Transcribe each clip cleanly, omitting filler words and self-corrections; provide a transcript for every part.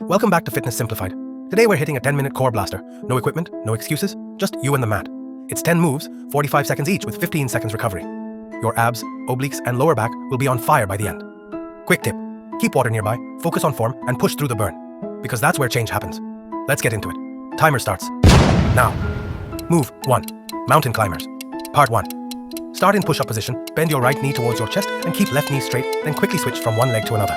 Welcome back to Fitness Simplified. Today we're hitting a 10-minute core blaster. No equipment, no excuses, just you and the mat. It's 10 moves, 45 seconds each with 15 seconds recovery. Your abs, obliques, and lower back will be on fire by the end. Quick tip, keep water nearby, focus on form, and push through the burn. Because that's where change happens. Let's get into it. Timer starts now. Move 1. Mountain climbers. Part 1. Start in push-up position, bend your right knee towards your chest and keep left knee straight, then quickly switch from one leg to another.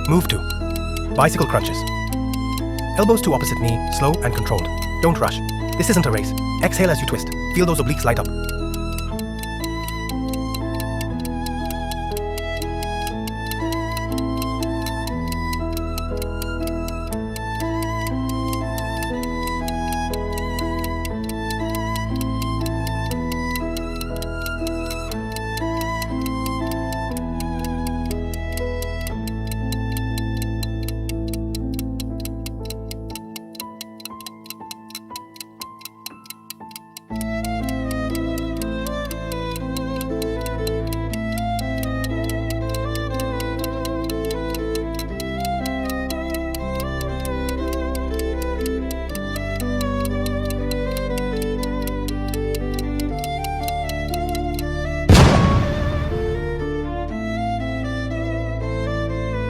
Move 2. Bicycle crunches. Elbows to opposite knee, slow and controlled. Don't rush. This isn't a race. Exhale as you twist. Feel those obliques light up.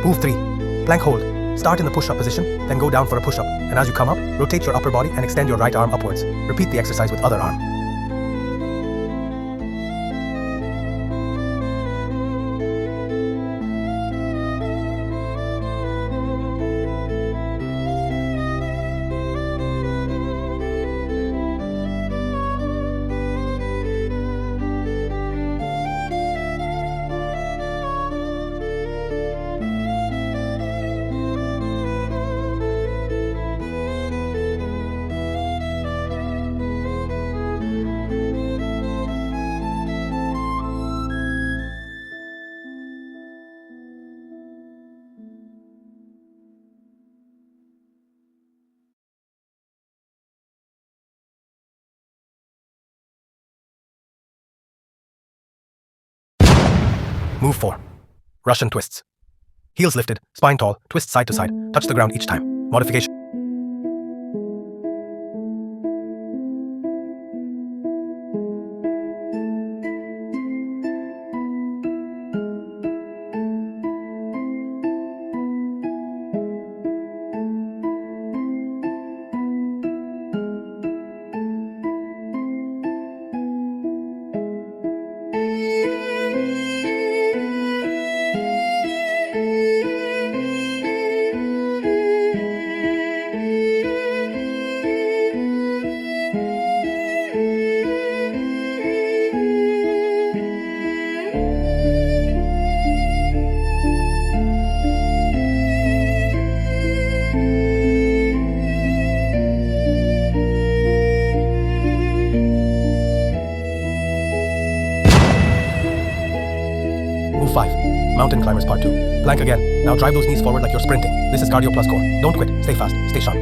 Move 3. Plank hold. Start in the push-up position, then go down for a push-up. And as you come up, rotate your upper body and extend your right arm upwards. Repeat the exercise with other arm. Move 4. Russian twists. Heels lifted, spine tall, twist side to side, touch the ground each time. Modification. Move 5. Mountain climbers part 2. Plank again. Now drive those knees forward like you're sprinting. This is cardio plus core. Don't quit. Stay fast. Stay sharp.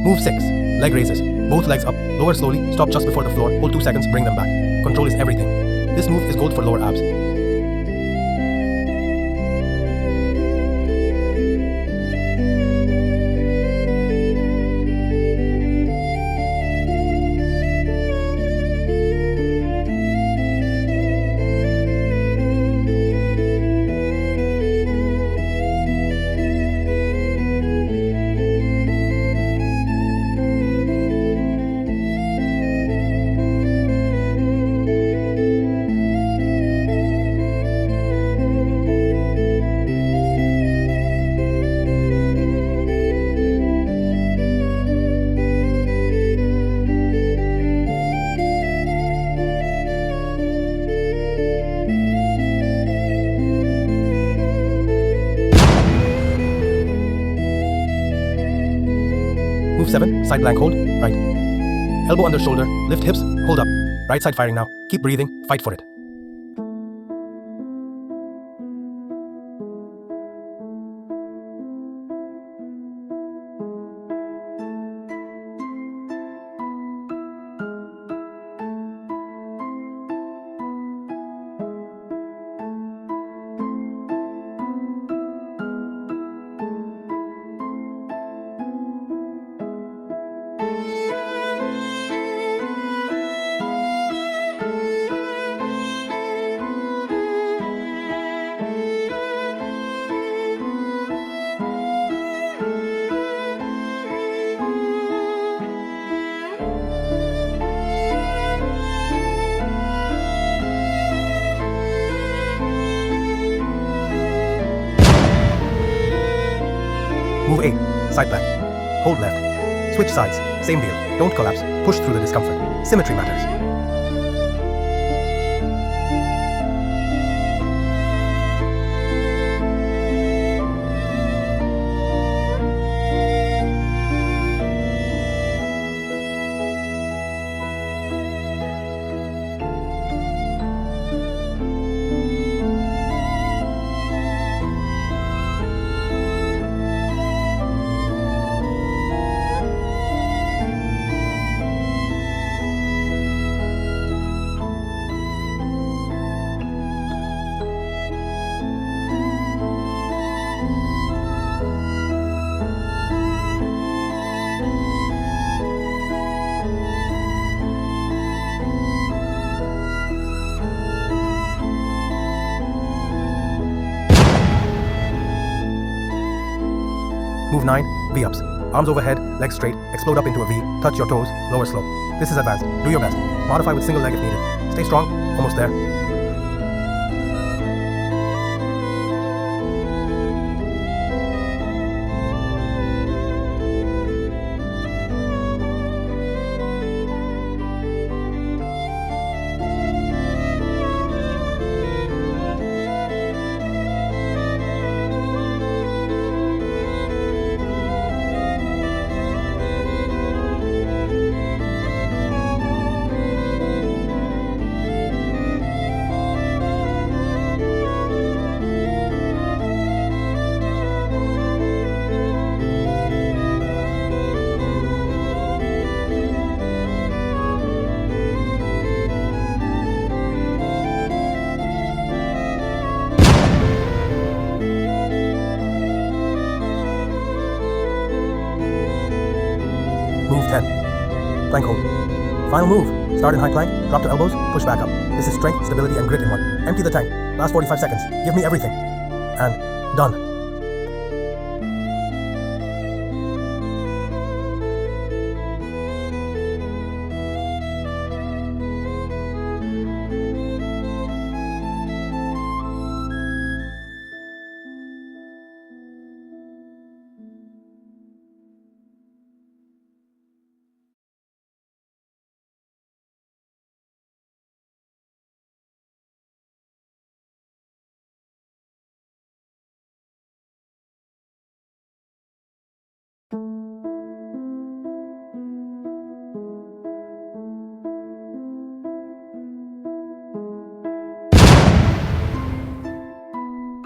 Move 6. Leg raises. Both legs up. Lower slowly. Stop just before the floor. Hold 2 seconds. Bring them back. Control is everything. This move is gold for lower abs. Move 7. Side plank hold. Right. Elbow under shoulder. Lift hips. Hold up. Right side firing now. Keep breathing. Fight for it. Move 8. Side plank. Hold left. Switch sides. Same deal. Don't collapse. Push through the discomfort. Symmetry matters. Move 9. V-ups. Arms overhead, legs straight, explode up into a V, touch your toes, lower slope. This is advanced. Do your best. Modify with single leg if needed. Stay strong. Almost there. Move 10. Plank hold. Final move. Start in high plank, drop to elbows, push back up. This is strength, stability, and grit in one. Empty the tank. Last 45 seconds. Give me everything. And done.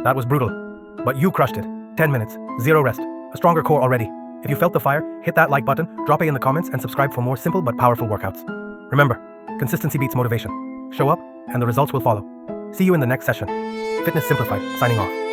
That was brutal. But you crushed it. 10 minutes. Zero rest. A stronger core already. If you felt the fire, hit that like button, drop a in the comments, and subscribe for more simple but powerful workouts. Remember, consistency beats motivation. Show up, and the results will follow. See you in the next session. Fitness Simplified, signing off.